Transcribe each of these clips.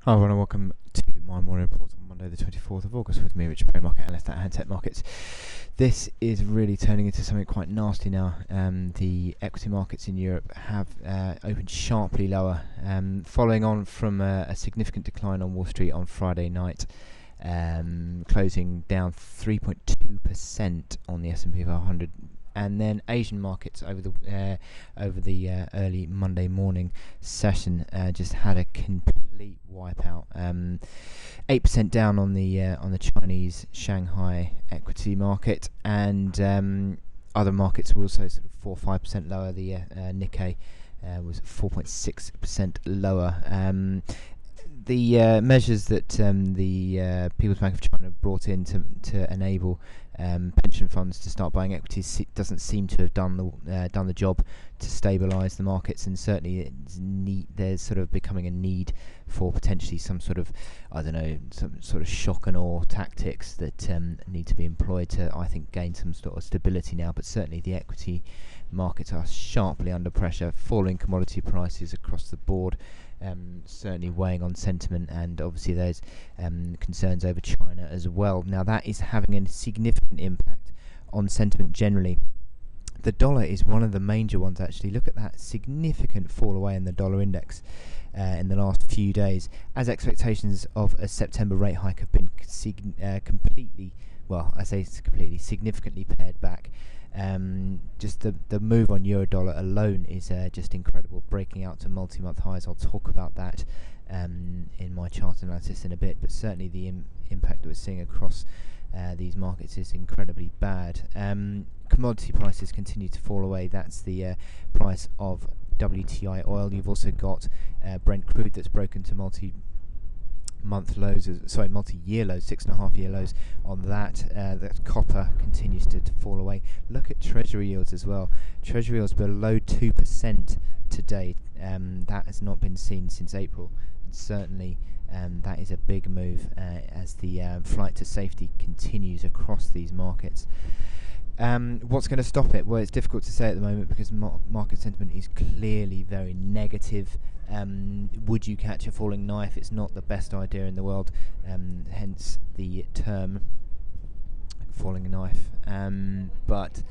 Hi everyone and welcome to my morning report on Monday the 24th of August with me, Richard Perry, market analyst at Handset Markets. This is really turning into something quite nasty now. The equity markets in Europe have opened sharply lower, following on from a significant decline on Wall Street on Friday night, closing down 3.2% on the S&P 500. And then Asian markets over the early Monday morning session just had a complete wipeout. 8% down on the Chinese Shanghai equity market, and other markets were also sort of 4-5% lower. The Nikkei was 4.6% lower. The measures that the People's Bank of China brought in to enable pension funds to start buying equities doesn't seem to have done the job to stabilise the markets, and certainly there's sort of becoming a need for potentially some sort of some sort of shock and awe tactics that need to be employed to, I think, gain some sort of stability now. But certainly the equity markets are sharply under pressure, falling commodity prices across the board. Certainly weighing on sentiment, and obviously there's concerns over China as well. Now that is having a significant impact on sentiment generally. The dollar is one of the major ones actually. Look at that significant fall away in the dollar index in the last few days, as expectations of a September rate hike have been significantly pared back. Just the move on euro dollar alone is just incredible, breaking out to multi-month highs. I'll talk about that in my chart analysis in a bit, but certainly the impact that we're seeing across these markets is incredibly bad. Commodity prices continue to fall away. That's the price of WTI oil. You've also got Brent crude that's broken to multi-year lows, 6.5-year lows on that. That copper continues to fall away. Look at treasury yields as well. Treasury yields below 2% today. That has not been seen since April. And certainly that is a big move as the flight to safety continues across these markets. What's going to stop it? Well, it's difficult to say at the moment because market sentiment is clearly very negative. Would you catch a falling knife? It's not the best idea in the world, hence the term falling knife. But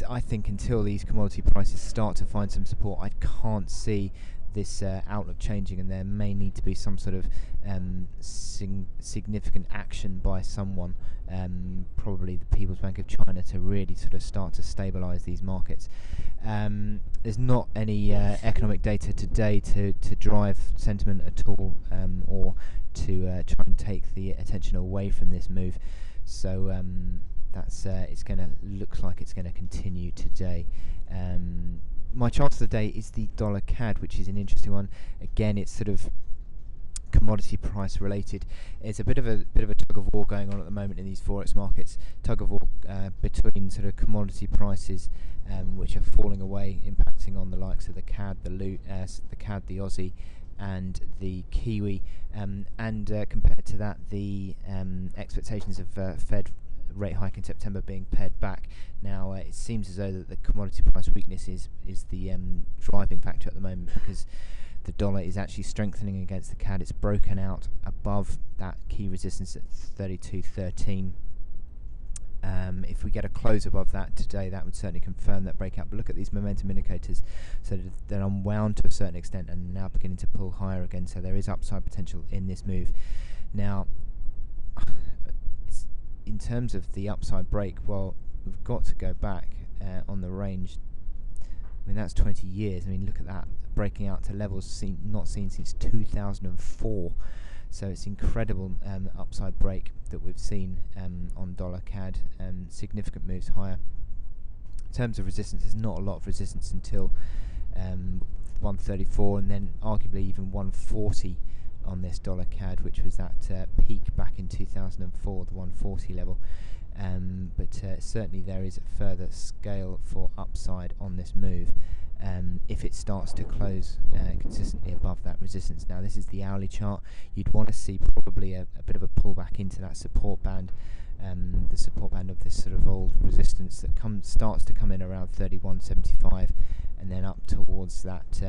I think until these commodity prices start to find some support, I can't see this outlook changing, and there may need to be some sort of significant action by someone, probably the People's Bank of China, to really sort of start to stabilise these markets. There's not any economic data today to drive sentiment at all, or to try and take the attention away from this move. So that's looks like it's going to continue today. My chart of the day is the dollar CAD, which is an interesting one. Again, it's sort of commodity price related. It's a bit of a tug of war going on at the moment in these forex markets. Tug of war between sort of commodity prices, which are falling away, impacting on the likes of the CAD, the CAD, the Aussie, and the Kiwi. And compared to that, the expectations of Fed rate hike in September being pared back. Now it seems as though that the commodity price weakness is the driving factor at the moment, because the dollar is actually strengthening against the CAD. It's broken out above that key resistance at 32.13. If we get a close above that today, that would certainly confirm that breakout. But look at these momentum indicators. So they're unwound to a certain extent and now beginning to pull higher again. So there is upside potential in this move. Now, in terms of the upside break, well, we've got to go back on the range. I mean, that's 20 years. I mean, look at that, breaking out to levels not seen since 2004. So it's incredible upside break that we've seen on dollar CAD. Significant moves higher. In terms of resistance, there's not a lot of resistance until 134, and then arguably even 140 on this dollar CAD, which was that peak back in 2004, the 140 level. But certainly there is a further scale for upside on this move if it starts to close consistently above that resistance. Now this is the hourly chart. You'd want to see probably a bit of a pullback into that support band, the support band of this sort of old resistance that starts to come in around 31.75, and then up towards that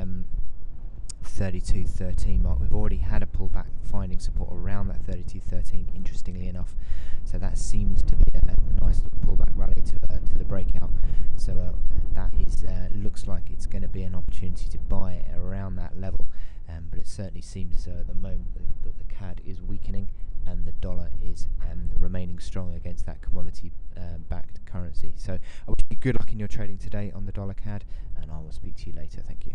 32.13 mark. We've already had a pullback finding support around that 32.13, interestingly enough, so that seemed to be a nice little pullback rally to the breakout. So that is looks like it's going to be an opportunity to buy around that level, but it certainly seems at the moment that the CAD is weakening and the dollar is remaining strong against that commodity backed currency. So I wish you good luck in your trading today on the dollar CAD, and I will speak to you later. Thank you.